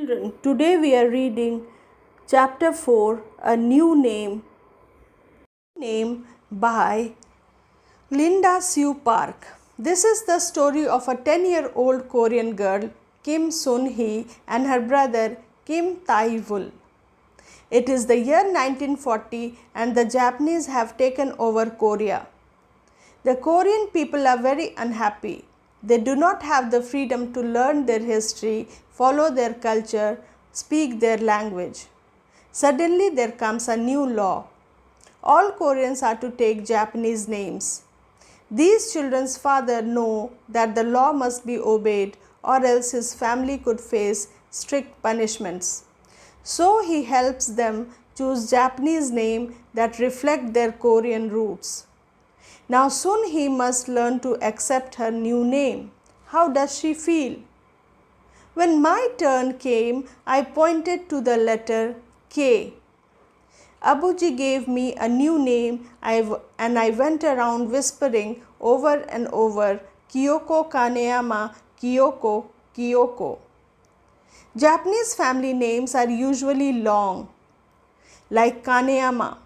Children, today we are reading chapter 4, A New Name by Linda Sue Park. This is the story of a 10-year-old Korean girl, Kim Sun-hee, and her brother, Kim Tae-wul. It is the year 1940 and the Japanese have taken over Korea. The Korean people are very unhappy. They do not have the freedom to learn their history, follow their culture, speak their language. Suddenly there comes a new law. All Koreans are to take Japanese names. These children's father know that the law must be obeyed or else his family could face strict punishments. So he helps them choose Japanese name that reflect their Korean roots. Now soon he must learn to accept her new name. How does she feel? When my turn came, I pointed to the letter K. Abuji gave me a new name and I went around whispering over and over, Kyoko Kaneyama, Kyoko, Kyoko. Japanese family names are usually long, like Kaneyama.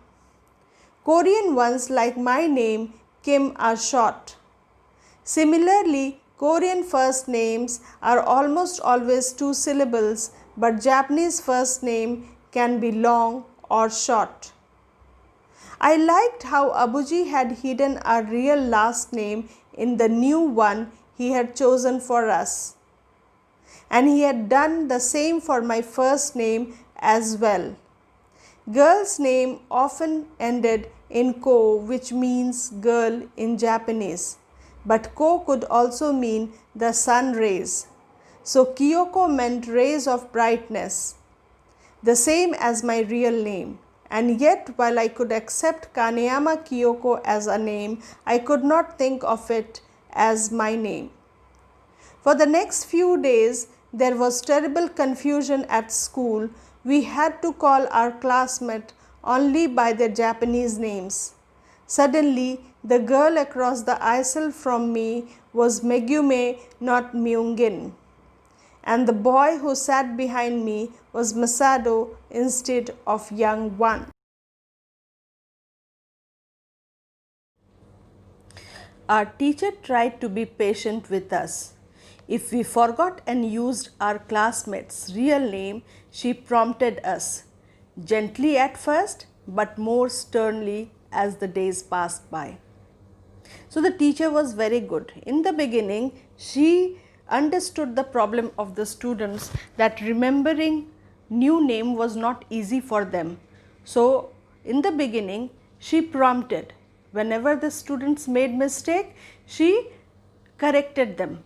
Korean ones, like my name, Kim, are short. Similarly, Korean first names are almost always 2 syllables, but Japanese first name can be long or short. I liked how Abuji had hidden our real last name in the new one he had chosen for us. And he had done the same for my first name as well. Girl's name often ended in ko, which means girl in Japanese. But ko could also mean the sun rays. So Kyoko meant rays of brightness, the same as my real name. And yet, while I could accept Kaneyama Kyoko as a name, I could not think of it as my name. For the next few days, there was terrible confusion at school. We had to call our classmate only by their Japanese names. Suddenly, the girl across the aisle from me was Megume, not Myungin. And the boy who sat behind me was Masado instead of young one. Our teacher tried to be patient with us. If we forgot and used our classmate's real name, she prompted us, gently at first, but more sternly as the days passed by. So the teacher was very good. In the beginning, she understood the problem of the students, that remembering new name was not easy for them. So in the beginning, she prompted. Whenever the students made mistake, she corrected them.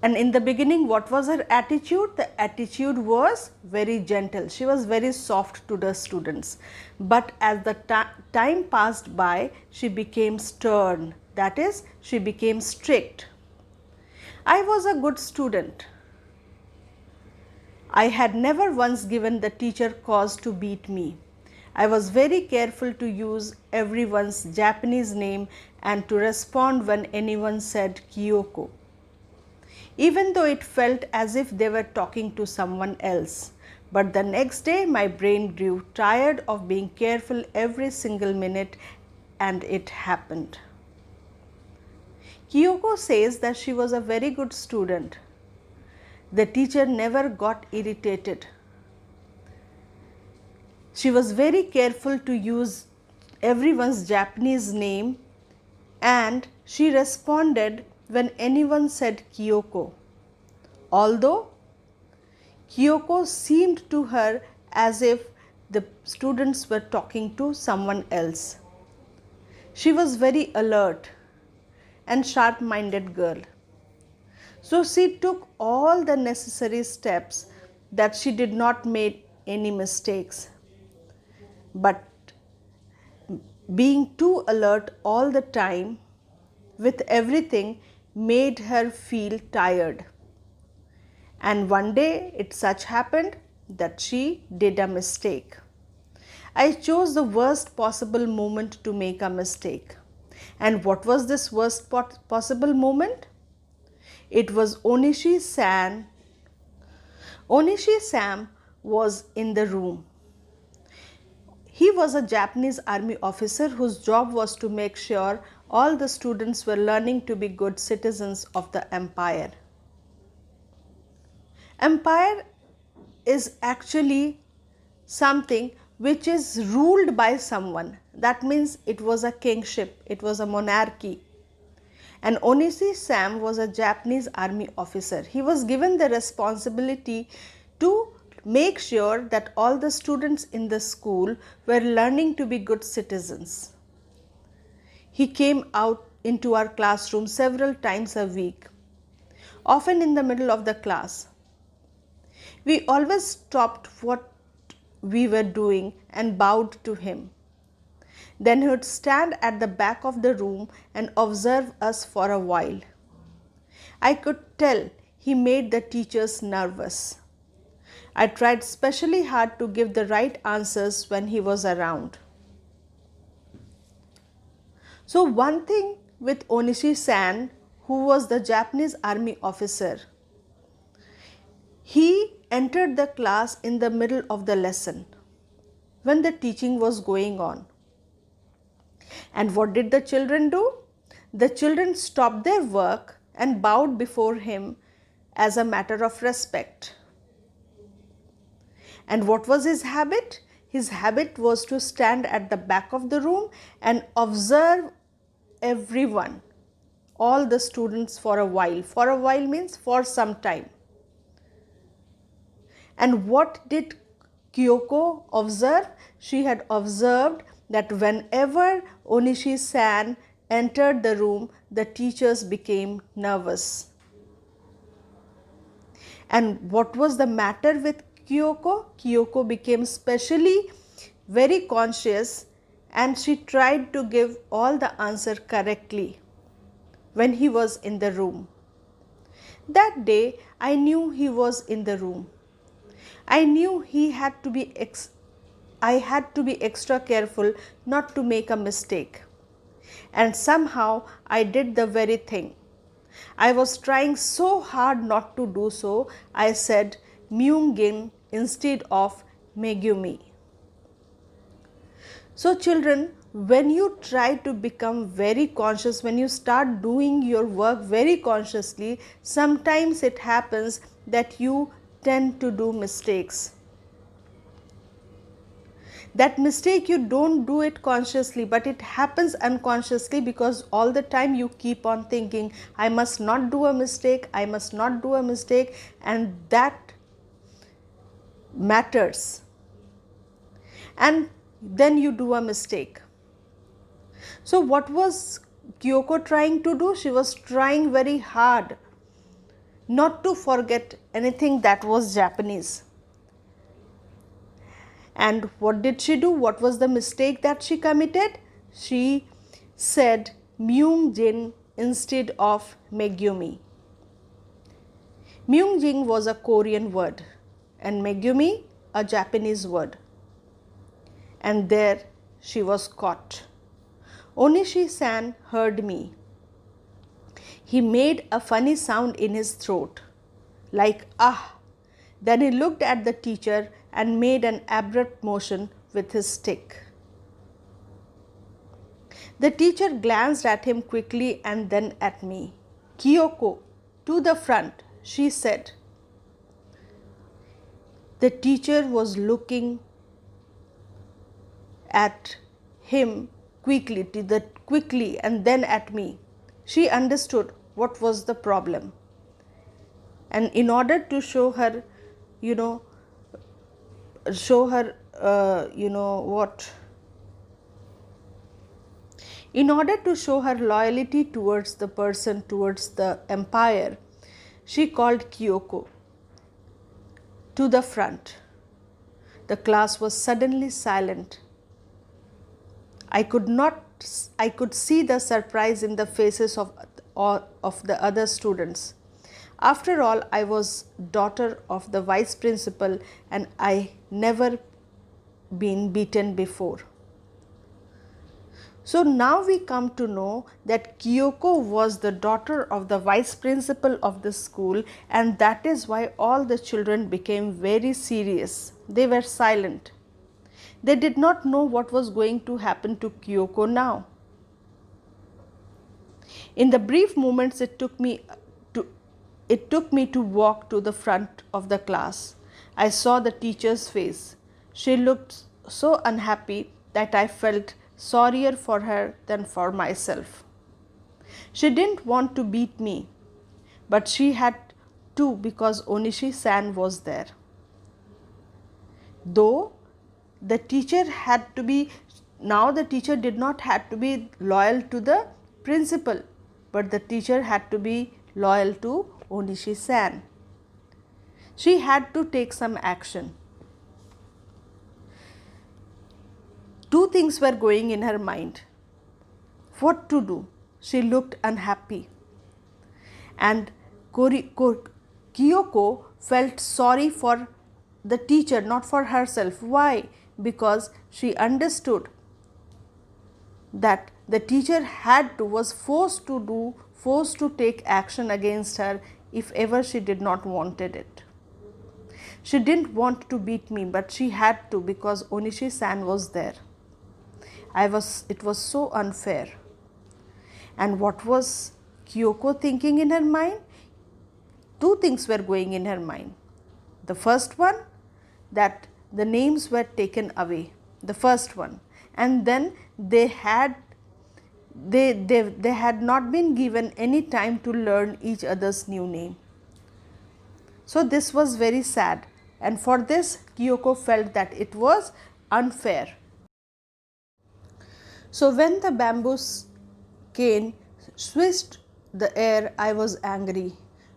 And in the beginning, what was her attitude? The attitude was very gentle. She was very soft to the students. But as the time passed by, she became stern. That is, she became strict. I was a good student. I had never once given the teacher cause to beat me. I was very careful to use everyone's Japanese name and to respond when anyone said Kyoko, even though it felt as if they were talking to someone else. But the next day, my brain grew tired of being careful every single minute, and it happened. Kyoko says that she was a very good student. The teacher never got irritated. She was very careful to use everyone's Japanese name, and she responded when anyone said Kyoko, although Kyoko seemed to her as if the students were talking to someone else. She was very alert and sharp-minded girl. So she took all the necessary steps that she did not make any mistakes. But being too alert all the time with everything made her feel tired. And one day it such happened that she did a mistake. I chose the worst possible moment to make a mistake. And what was this worst possible moment? It was Onishi-san Onishi Sam was in the room. He was a Japanese army officer whose job was to make sure all the students were learning to be good citizens of the empire. Empire is actually something which is ruled by someone. That means it was a kingship, it was a monarchy. And Onishi Sam was a Japanese army officer. He was given the responsibility to make sure that all the students in the school were learning to be good citizens. He came out into our classroom several times a week, often in the middle of the class. We always stopped what we were doing and bowed to him. Then he would stand at the back of the room and observe us for a while. I could tell he made the teachers nervous. I tried specially hard to give the right answers when he was around. So one thing with Onishi-san, who was the Japanese army officer, he entered the class in the middle of the lesson when the teaching was going on. And what did the children do? The children stopped their work and bowed before him as a matter of respect. And what was his habit? His habit was to stand at the back of the room and observe everyone, all the students for a while. For a while means for some time. And what did Kyoko observe? She had observed that whenever Onishi-san entered the room, the teachers became nervous. And what was the matter with Kyoko? Kyoko became especially very conscious and she tried to give all the answer correctly when he was in the room. That day I knew he was in the room. I knew I had to be extra careful not to make a mistake. And somehow I did the very thing. I was trying so hard not to do so. I said Myung-gin instead of Megumi. So children, when you try to become very conscious, when you start doing your work very consciously, sometimes it happens that you tend to do mistakes. That mistake, you don't do it consciously, but it happens unconsciously because all the time you keep on thinking, I must not do a mistake, I must not do a mistake, and that matters. And then you do a mistake. So what was Kyoko trying to do? She was trying very hard not to forget anything that was Japanese. And what did she do? What was the mistake that she committed? She said Myung-jin instead of Megumi. Myung-jin was a Korean word and Megumi a Japanese word. And there she was caught. Onishi-san heard me. He made a funny sound in his throat, like ah. Then he looked at the teacher and made an abrupt motion with his stick. The teacher glanced at him quickly and then at me. Kyoko, to the front, she said. The teacher was looking at him quickly and then at me. She understood what was the problem. And in order to show her, in order to show her loyalty towards the person, towards the empire, she called Kyoko to the front. The class was suddenly silent. I could see the surprise in the faces of the other students. After all, I was daughter of the vice principal and I never been beaten before. So now we come to know that Kyoko was the daughter of the vice principal of the school, and that is why all the children became very serious. They were silent. They did not know what was going to happen to Kyoko now. In the brief moments it took me to walk to the front of the class, I saw the teacher's face. She looked so unhappy that I felt sorrier for her than for myself. She didn't want to beat me, but she had to because Onishi-san was there. Though the teacher had to be, now the teacher did not have to be loyal to the principal, but the teacher had to be loyal to Onishi-san. She had to take some action. Two things were going in her mind. What to do? She looked unhappy. And Kyoko felt sorry for the teacher, not for herself. Why? Because she understood that the teacher was forced to take action against her if ever she did not wanted it. She didn't want to beat me, but she had to because Onishi-san was there. It was so unfair. And what was Kyoko thinking in her mind? Two things were going in her mind. The first one, that the names were taken away. The first one. And then they had not been given any time to learn each other's new name. So this was very sad, and for this Kyoko felt that it was unfair. So when the bamboo cane swished the air, I was angry,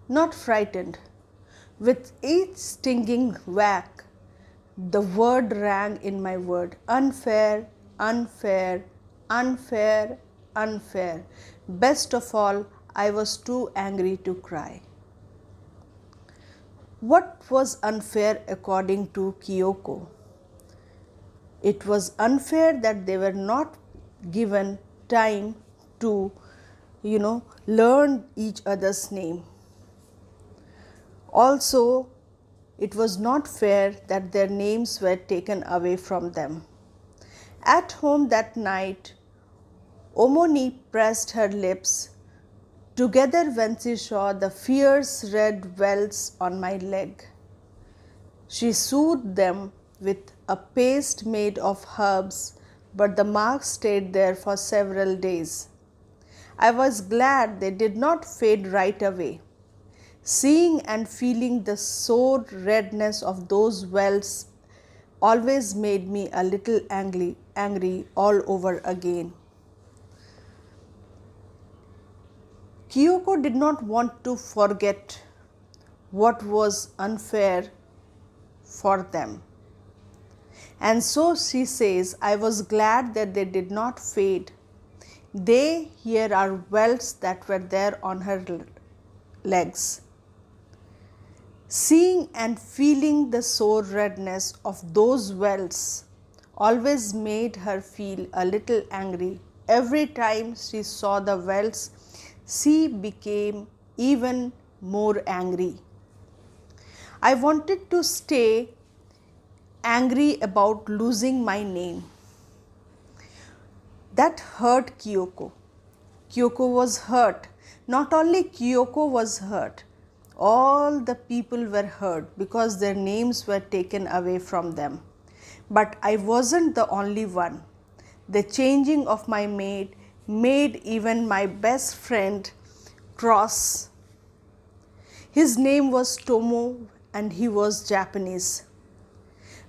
not frightened. With each stinging whack, the word rang in my word: unfair, unfair, unfair, unfair. Best of all, I was too angry to cry. What was unfair according to Kyoko? It was unfair that they were not given time to, learn each other's name. Also, it was not fair that their names were taken away from them. At home that night, Omoni pressed her lips together when she saw the fierce red welts on my leg. She soothed them with a paste made of herbs, but the marks stayed there for several days. I was glad they did not fade right away. Seeing and feeling the sore redness of those welts always made me a little angry all over again. Kyoko did not want to forget what was unfair for them. And so she says, I was glad that they did not fade. Here are welts that were there on her legs. Seeing and feeling the sore redness of those welts always made her feel a little angry. Every time she saw the welts, she became even more angry. I wanted to stay angry about losing my name. That hurt Kyoko. Kyoko was hurt. Not only Kyoko was hurt, all the people were hurt because their names were taken away from them. But I wasn't the only one. The changing of my maid made even my best friend cross. His name was Tomo and he was Japanese.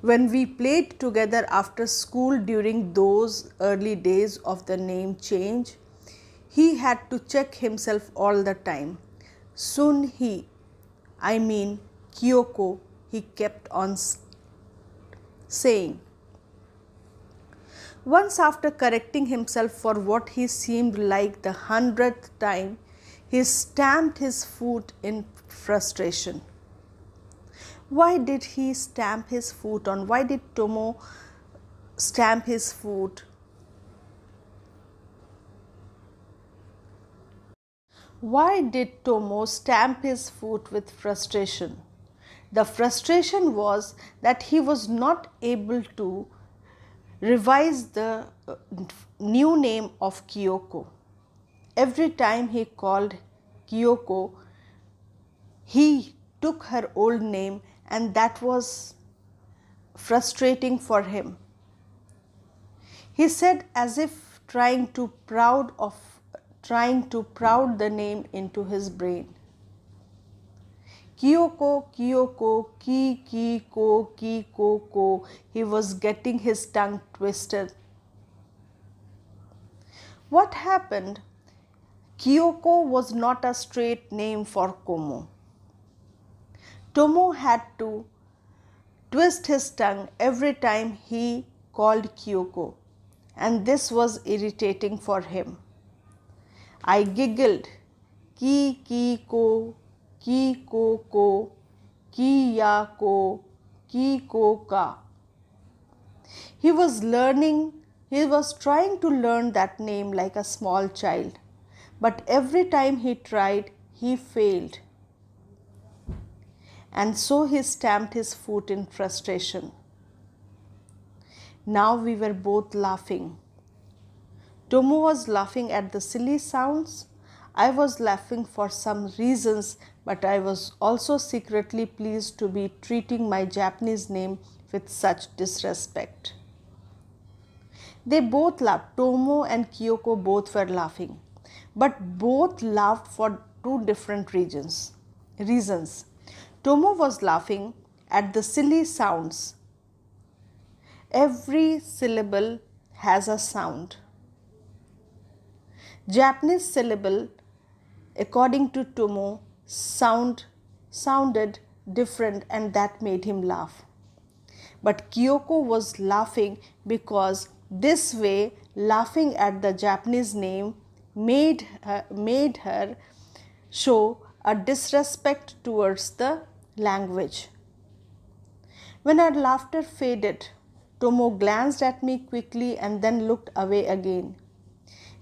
When we played together after school during those early days of the name change, he had to check himself all the time. Soon Kyoko, he kept on saying. Once, after correcting himself for what he seemed like the 100th time, he stamped his foot in frustration. Why did he stamp his foot on? Why did Tomo stamp his foot? Why did Tomo stamp his foot with frustration? The frustration was that he was not able to revise the new name of Kyoko. Every time he called Kyoko, he took her old name, and that was frustrating for him. He said, as if trying to crowd the name into his brain. Kyoko, Kyoko, Ki, ko. He was getting his tongue twisted. What happened? Kyoko was not a straight name for Tomo. Tomo had to twist his tongue every time he called Kyoko, and this was irritating for him. I giggled, ko, ko, ko, ka. He was trying to learn that name like a small child, but every time he tried, he failed. And so he stamped his foot in frustration. Now we were both laughing. Tomo was laughing at the silly sounds. I was laughing for some reasons, but I was also secretly pleased to be treating my Japanese name with such disrespect. They both laughed. Tomo and Kyoko both were laughing, but both laughed for two different reasons. Tomo was laughing at the silly sounds. Every syllable has a sound. Japanese syllable, according to Tomo, sounded different, and that made him laugh. But Kyoko was laughing because this way laughing at the Japanese name made her show a disrespect towards the language. When our laughter faded, Tomo glanced at me quickly and then looked away again.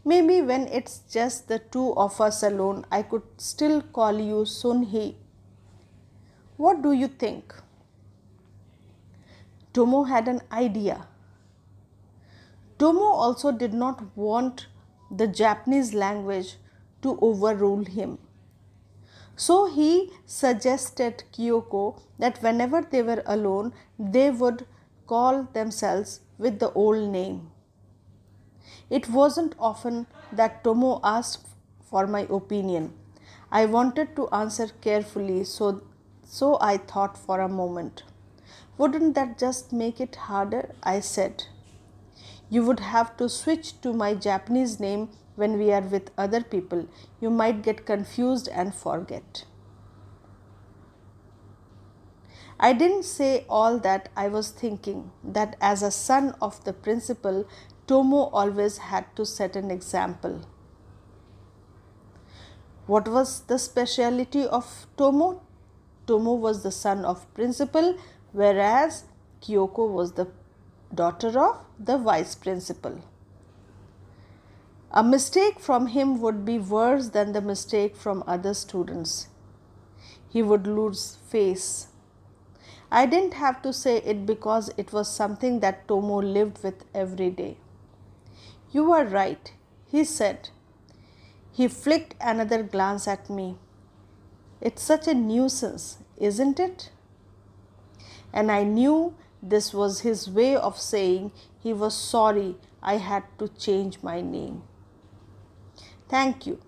Maybe when it's just the two of us alone, I could still call you Sunhee. What do you think? Tomo had an idea. Tomo also did not want the Japanese language to overrule him. So he suggested Kyoko that whenever they were alone, they would call themselves with the old name. It wasn't often that Tomo asked for my opinion. I wanted to answer carefully, so I thought for a moment. Wouldn't that just make it harder? I said. You would have to switch to my Japanese name when we are with other people. You might get confused and forget. I didn't say all that. I was thinking that as a son of the principal, Tomo always had to set an example. What was the speciality of Tomo? Tomo was the son of principal, whereas Kyoko was the daughter of the vice principal. A mistake from him would be worse than the mistake from other students. He would lose face. I didn't have to say it because it was something that Tomo lived with every day. You are right, he said. He flicked another glance at me. It's such a nuisance, isn't it? And I knew this was his way of saying he was sorry I had to change my name. Thank you.